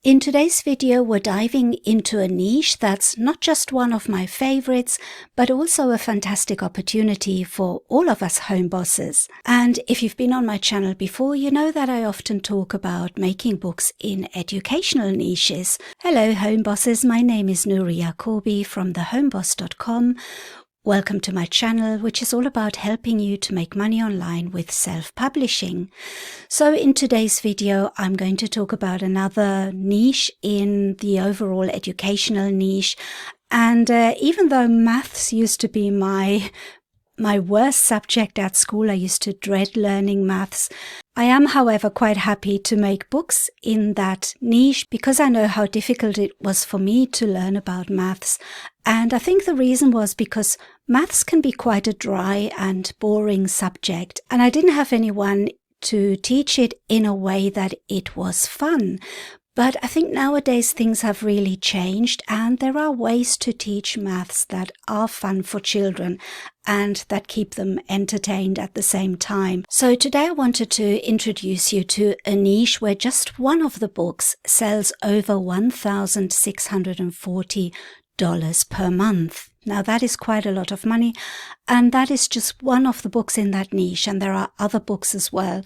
In today's video, we're diving into a niche that's not just one of my favorites, but also a fantastic opportunity for all of us home bosses. And if you've been on my channel before, you know that I often talk about making books in educational niches. Hello home bosses, my name is Nuria Corby from thehomeboss.com. Welcome to my channel, which is all about helping you to make money online with self-publishing. So in today's video, I'm going to talk about another niche in the overall educational niche. And even though maths used to be my worst subject at school, I used to dread learning maths. I am, however, quite happy to make books in that niche because I know how difficult it was for me to learn about maths. And I think the reason was because maths can be quite a dry and boring subject, and I didn't have anyone to teach it in a way that it was fun. But I think nowadays things have really changed, and there are ways to teach maths that are fun for children and that keep them entertained at the same time. So today I wanted to introduce you to a niche where just one of the books sells over $1,640 per month. Now that is quite a lot of money, and that is just one of the books in that niche, and there are other books as well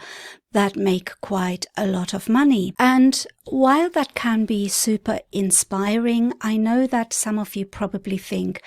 that make quite a lot of money. And while that can be super inspiring, I know that some of you probably think,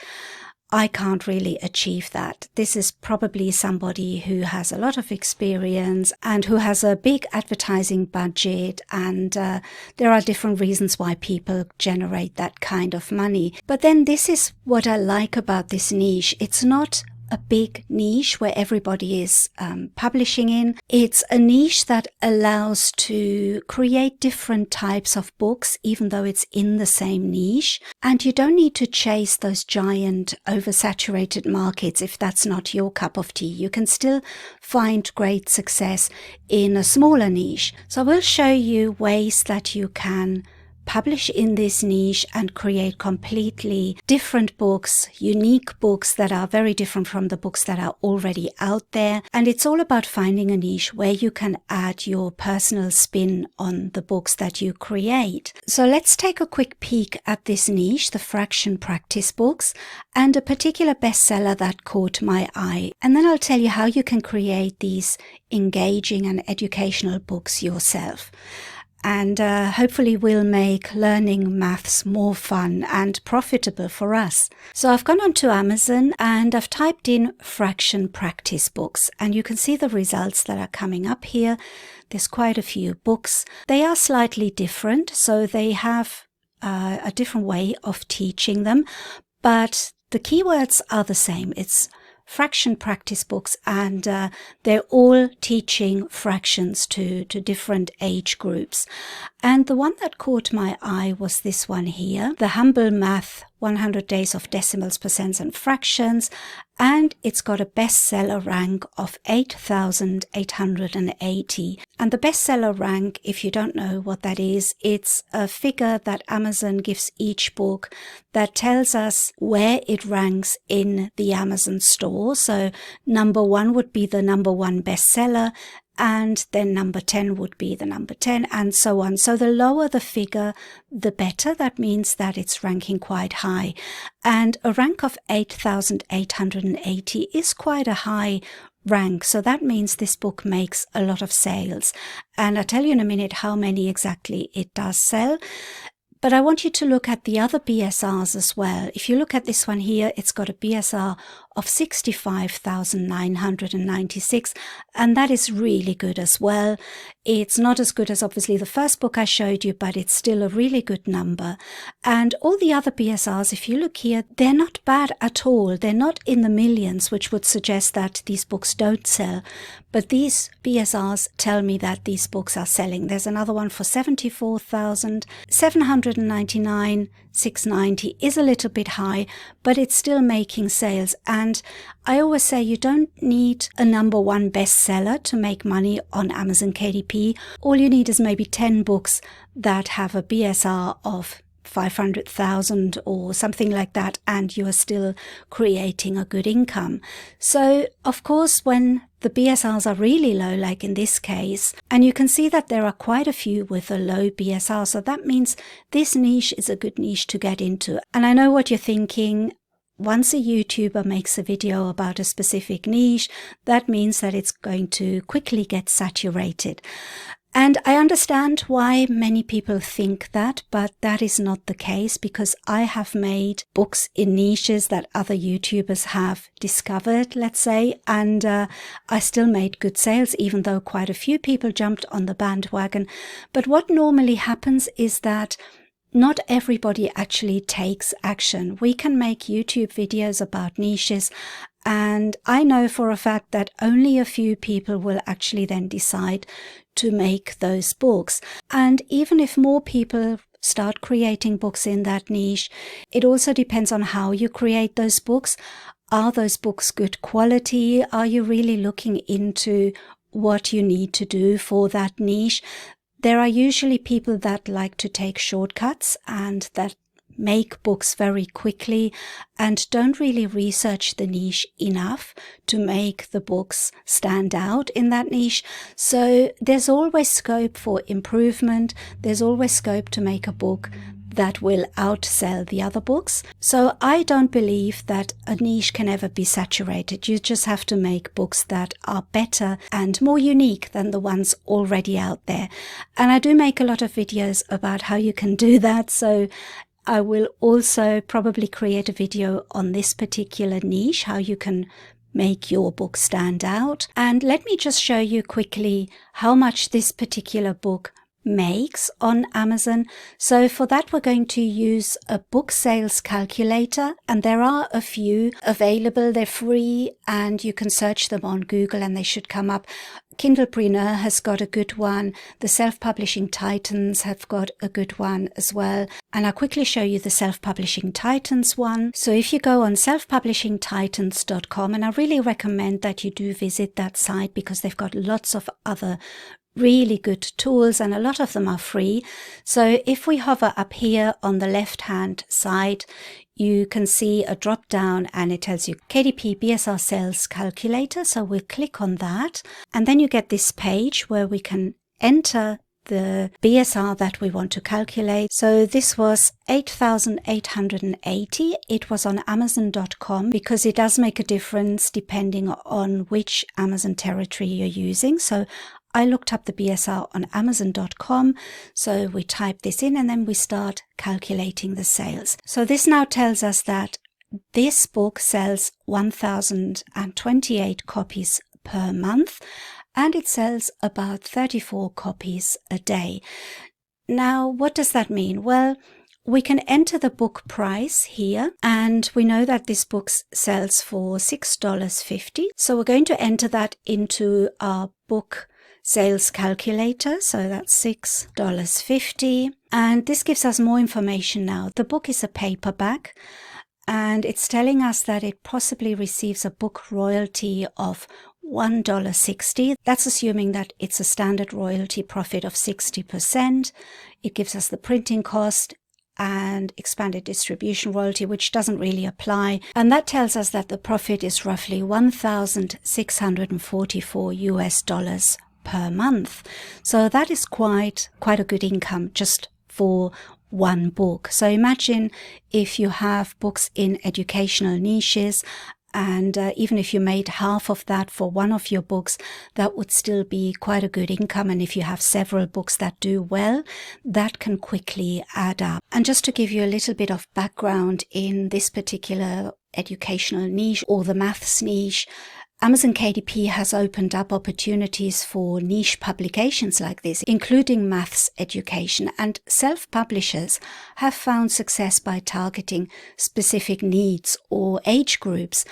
I can't really achieve that. This is probably somebody who has a lot of experience and who has a big advertising budget, and there are different reasons why people generate that kind of money. But then this is what I like about this niche. It's not a big niche where everybody is publishing in. It's a niche that allows to create different types of books, even though it's in the same niche. And you don't need to chase those giant oversaturated markets if that's not your cup of tea. You can still find great success in a smaller niche. So I will show you ways that you can publish in this niche and create completely different books, unique books that are very different from the books that are already out there. And it's all about finding a niche where you can add your personal spin on the books that you create. So let's take a quick peek at this niche, the fraction practice books, and a particular bestseller that caught my eye. And then I'll tell you how you can create these engaging and educational books yourself. And hopefully we'll make learning maths more fun and profitable for us. So I've gone onto Amazon and I've typed in fraction practice books, and you can see the results that are coming up here. There's quite a few books. They are slightly different, so they have a different way of teaching them, but the keywords are the same. It's fraction practice books, and they're all teaching fractions to different age groups. And the one that caught my eye was this one here, The Humble Math 100 Days of Decimals, Percents and Fractions, and it's got a bestseller rank of 8,880. And the bestseller rank, if you don't know what that is, it's a figure that Amazon gives each book that tells us where it ranks in the Amazon store. So number 1 would be the number 1 bestseller, and then number 10 would be the number 10, and so on. So the lower the figure, the better. That means that it's ranking quite high. And a rank of 8,880 is quite a high rank. So that means this book makes a lot of sales. And I'll tell you in a minute how many exactly it does sell. But I want you to look at the other BSRs as well. If you look at this one here, it's got a BSR of 65,996, and that is really good as well. It's not as good as obviously the first book I showed you, but it's still a really good number. And all the other BSRs, if you look here, they're not bad at all. They're not in the millions, which would suggest that these books don't sell. But these BSRs tell me that these books are selling. There's another one for 74,799. 690 is a little bit high, but it's still making sales. And I always say you don't need a number 1 bestseller to make money on Amazon KDP. All you need is maybe 10 books that have a BSR of 500,000 or something like that, and you are still creating a good income. So of course, when the BSRs are really low, like in this case, and you can see that there are quite a few with a low BSR, so that means this niche is a good niche to get into. And I know what you're thinking. Once a YouTuber makes a video about a specific niche, that means that it's going to quickly get saturated. And I understand why many people think that, but that is not the case, because I have made books in niches that other YouTubers have discovered, let's say, and I still made good sales, even though quite a few people jumped on the bandwagon. But what normally happens is that not everybody actually takes action. We can make YouTube videos about niches, and I know for a fact that only a few people will actually then decide to make those books. And even if more people start creating books in that niche, it also depends on how you create those books. Are those books good quality? Are you really looking into what you need to do for that niche? There are usually people that like to take shortcuts and that make books very quickly and don't really research the niche enough to make the books stand out in that niche. So there's always scope for improvement. There's always scope to make a book that will outsell the other books. So I don't believe that a niche can ever be saturated. You just have to make books that are better and more unique than the ones already out there. And I do make a lot of videos about how you can do that. So I will also probably create a video on this particular niche, how you can make your book stand out. And let me just show you quickly how much this particular book makes on Amazon. So for that, we're going to use a book sales calculator, and there are a few available. They're free and you can search them on Google and they should come up. Kindlepreneur has got a good one. The Self-Publishing Titans have got a good one as well. And I'll quickly show you the Self-Publishing Titans one. So if you go on selfpublishingtitans.com, and I really recommend that you do visit that site because they've got lots of other really good tools and a lot of them are free. So if we hover up here on the left hand side, you can see a drop down and it tells you KDP BSR sales calculator. So we'll click on that and then you get this page where we can enter the BSR that we want to calculate. So this was 8,880. It was on Amazon.com because it does make a difference depending on which Amazon territory you're using. So I looked up the BSR on Amazon.com. So we type this in and then we start calculating the sales. So this now tells us that this book sells 1,028 copies per month and it sells about 34 copies a day. Now, what does that mean? Well, we can enter the book price here and we know that this book sells for $6.50. So we're going to enter that into our book sales calculator. So that's $6.50. And this gives us more information now. The book is a paperback and it's telling us that it possibly receives a book royalty of $1.60. That's assuming that it's a standard royalty profit of 60%. It gives us the printing cost and expanded distribution royalty, which doesn't really apply. And that tells us that the profit is roughly $1,644 per month. So that is quite a good income just for one book. So imagine if you have books in educational niches and even if you made half of that for one of your books, that would still be quite a good income. And if you have several books that do well, that can quickly add up. And just to give you a little bit of background in this particular educational niche or the maths niche, Amazon KDP has opened up opportunities for niche publications like this, including maths education, and self-publishers have found success by targeting specific needs or age groups.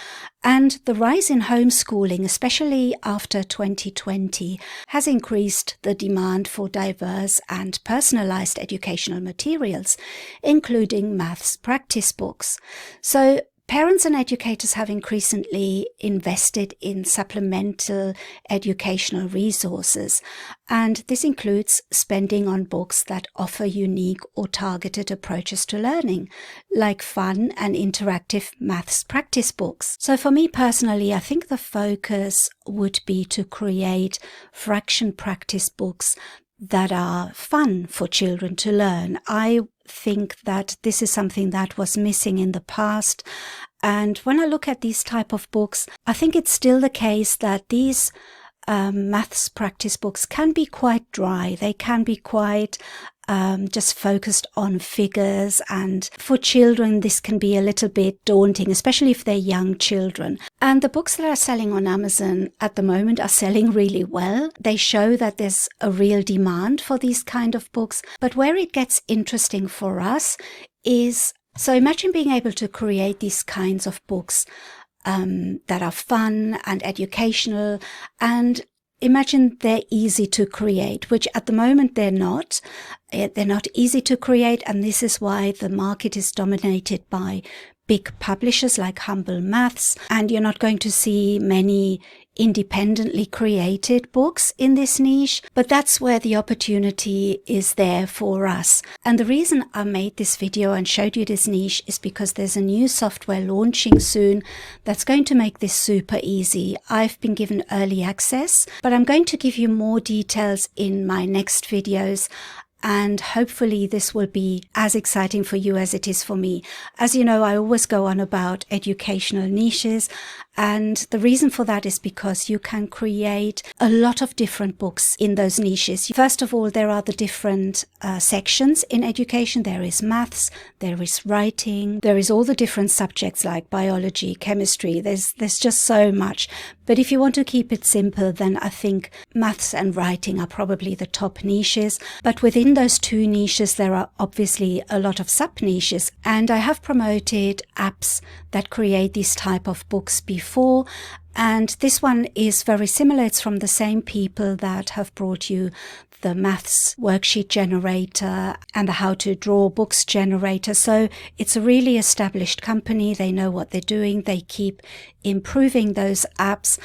And the rise in homeschooling, especially after 2020, has increased the demand for diverse and personalized educational materials, including maths practice books. So Parents and educators have increasingly invested in supplemental educational resources, and this includes spending on books that offer unique or targeted approaches to learning, like fun and interactive maths practice books. So for me personally, I think the focus would be to create fraction practice books that are fun for children to learn. I think that this is something that was missing in the past. And when I look at these type of books, I think it's still the case that these maths practice books can be quite dry. They can be quite just focused on figures, and for children this can be a little bit daunting, especially if they're young children. And the books that are selling on Amazon at the moment are selling really well. They show that there's a real demand for these kind of books. But where it gets interesting for us is, so imagine being able to create these kinds of books that are fun and educational, and imagine they're easy to create, which at the moment they're not. They're not easy to create, and this is why the market is dominated by big publishers like Humble Maths, and you're not going to see many independently created books in this niche, but that's where the opportunity is there for us. And the reason I made this video and showed you this niche is because there's a new software launching soon that's going to make this super easy. I've been given early access, but I'm going to give you more details in my next videos. And hopefully this will be as exciting for you as it is for me. As you know, I always go on about educational niches. And the reason for that is because you can create a lot of different books in those niches. First of all, there are the different sections in education. There is maths, there is writing, there is all the different subjects like biology, chemistry. There's just so much. But if you want to keep it simple, then I think maths and writing are probably the top niches. But within those two niches, there are obviously a lot of sub-niches. And I have promoted apps that create these type of books before. And this one is very similar. It's from the same people that have brought you the maths worksheet generator and the how to draw books generator. So it's a really established company. They know what they're doing. They keep improving those apps.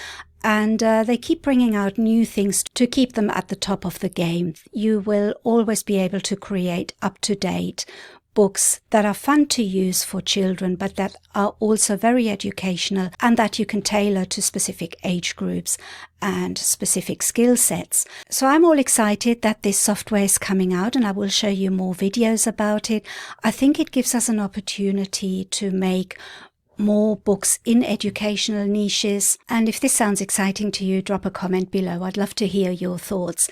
And they keep bringing out new things to keep them at the top of the game. You will always be able to create up-to-date books that are fun to use for children, but that are also very educational and that you can tailor to specific age groups and specific skill sets. So I'm all excited that this software is coming out, and I will show you more videos about it. I think it gives us an opportunity to make more books in educational niches. And if this sounds exciting to you, drop a comment below. I'd love to hear your thoughts.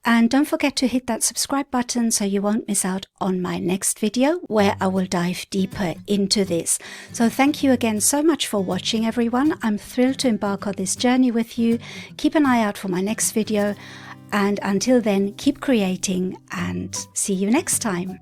And don't forget to hit that subscribe button so you won't miss out on my next video where I will dive deeper into this. So thank you again so much for watching, everyone. I'm thrilled to embark on this journey with you. Keep an eye out for my next video. And until then, keep creating and see you next time.